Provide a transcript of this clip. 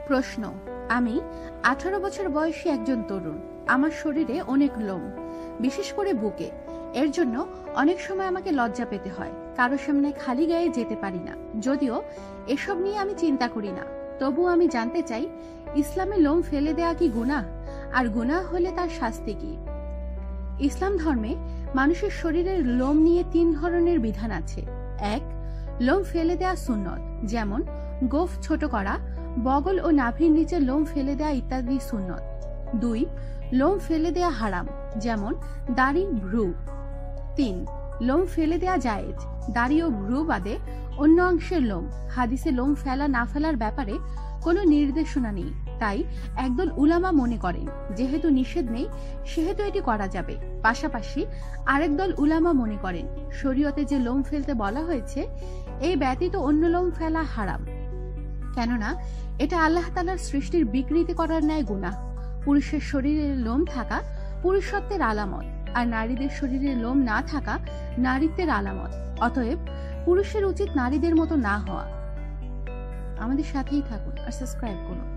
প্রশ্ন, আমি 18 বছর বয়সী একজন তরুণ। আমার শরীরে অনেক লোম, বিশেষ করে বুকে। এর জন্য অনেক সময় আমাকে লজ্জা পেতে হয়, কারো সামনে খালি গায়ে যেতে পারি না। যদিও এসব নিয়ে আমি চিন্তা করি না, তবু আমি জানতে চাই, ইসলামে লোম ফেলে দেয়া কি গুনাহ? আর গুনাহ হলে তার শাস্তি কি? ইসলাম ধর্মে মানুষের শরীরের লোম নিয়ে 3 ধরনের বিধান আছে। 1. লোম ফেলে দেয়া সুন্নত, যেমন গোঁফ ছোট করা, বগল ও নাভির নিচে লোম ফেলে দেয়া ইত্যাদি সুন্নত। 2. লোম ফেলে দেয়া হারাম, যেমন দাড়ি, ভ্রু। 3. লোম ফেলে দেয়া জায়েজ, দাড়ি ও ভ্রু বাদে অন্য অংশের লোম। হাদিসে লোম ফেলা না ফেলার ব্যাপারে কোনো নির্দেশনা নেই, তাই একদল উলামা মনে করেন যেহেতু নিষেধ নেই সেহেতু এটি করা যাবে। পাশাপাশি আরেক দল উলামা মনে করেন শরীয়তে যে লোম ফেলতে বলা হয়েছে এই ব্যতীত অন্য লোম ফেলা হারাম, কেননা এটা আল্লাহ তাআলার সৃষ্টির বিকৃতি করার ন্যায় গুনাহ। পুরুষের শরীরে লোম থাকা পুরুষত্বের আলামত, আর নারীদের শরীরে লোম না থাকা নারীত্বের আলামত। অতএব পুরুষের উচিত নারীদের মতো না হওয়া। আমাদের সাথেই থাকুন আর সাবস্ক্রাইব করুন।